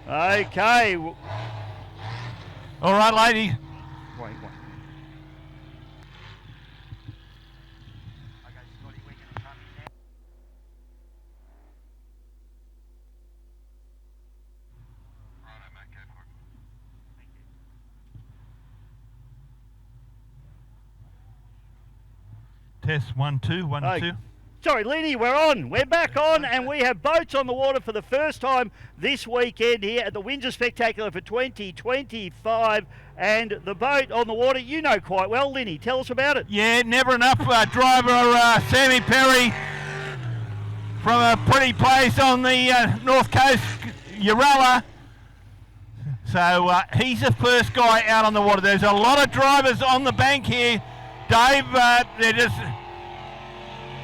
Okay. All right, lady. Wait. Test 1, 2, 1, 2. Sorry, Lenny, we're on. We're back on, and we have boats on the water for the first time this weekend here at the Windsor Spectacular for 2025. And the boat on the water, you know quite well, Lenny. Tell us about it. Yeah, never enough. Driver Sammy Perry from a pretty place on the north coast, Uralla. So he's the first guy out on the water. There's a lot of drivers on the bank here, Dave. They're just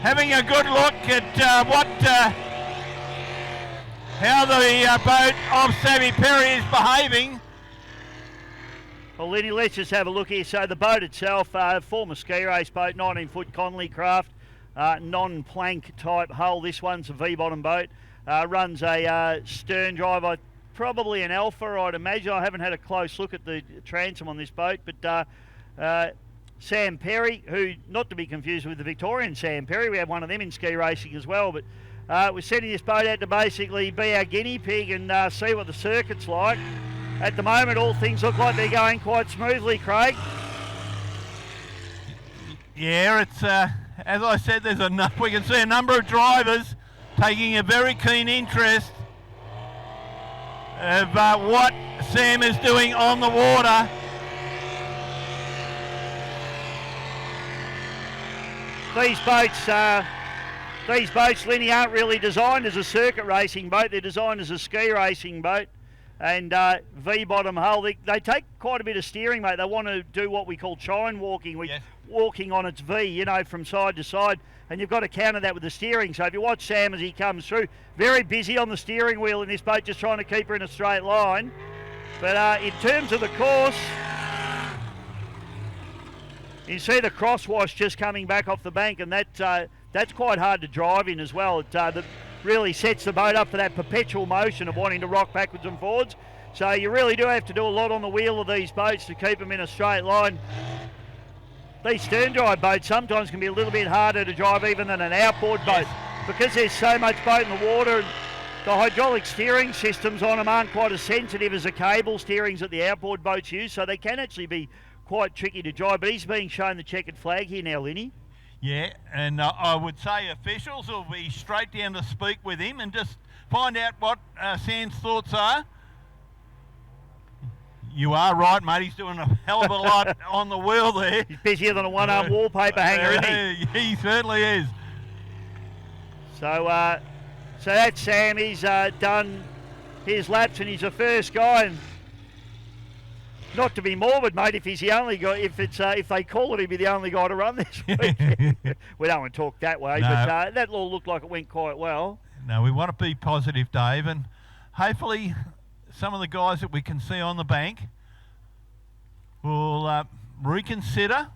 having a good look at how the boat of Sammy Perry is behaving. Well, Lenny, let's just have a look here. So the boat itself, former ski race boat, 19-foot Connolly craft, non-plank type hull. This one's a V-bottom boat. Runs a stern drive, probably an Alpha, I'd imagine. I haven't had a close look at the transom on this boat, but Sam Perry, who, not to be confused with the Victorian Sam Perry, we have one of them in ski racing as well, but we're sending this boat out to basically be our guinea pig and see what the circuit's like. At the moment, all things look like they're going quite smoothly, Craig. Yeah, it's as I said, we can see a number of drivers taking a very keen interest of what Sam is doing on the water. These boats, Lenny, aren't really designed as a circuit racing boat. They're designed as a ski racing boat. And V-bottom hull, they take quite a bit of steering, mate. They want to do what we call chine walking. Yes. Walking on its V, from side to side. And you've got to counter that with the steering. So if you watch Sam as he comes through, very busy on the steering wheel in this boat, just trying to keep her in a straight line. But in terms of the course, you see the crosswash just coming back off the bank, and that's quite hard to drive in as well. It really sets the boat up for that perpetual motion of wanting to rock backwards and forwards. So you really do have to do a lot on the wheel of these boats to keep them in a straight line. These stern drive boats sometimes can be a little bit harder to drive even than an outboard boat, because there's so much boat in the water. And the hydraulic steering systems on them aren't quite as sensitive as the cable steerings that the outboard boats use, so they can actually be quite tricky to drive. But he's being shown the checkered flag here now, Lenny. Yeah, and I would say officials will be straight down to speak with him and just find out what Sam's thoughts are. You are right, mate. He's doing a hell of a lot on the wheel there. He's busier than a one-arm wallpaper hanger, isn't he? He certainly is. So that's Sam. He's done his laps, and he's the first guy. And not to be morbid, mate, if he's the only guy, if they call it, he'd be the only guy to run this week. We don't want to talk that way, but that all looked like it went quite well. No, we want to be positive, Dave, and hopefully some of the guys that we can see on the bank will reconsider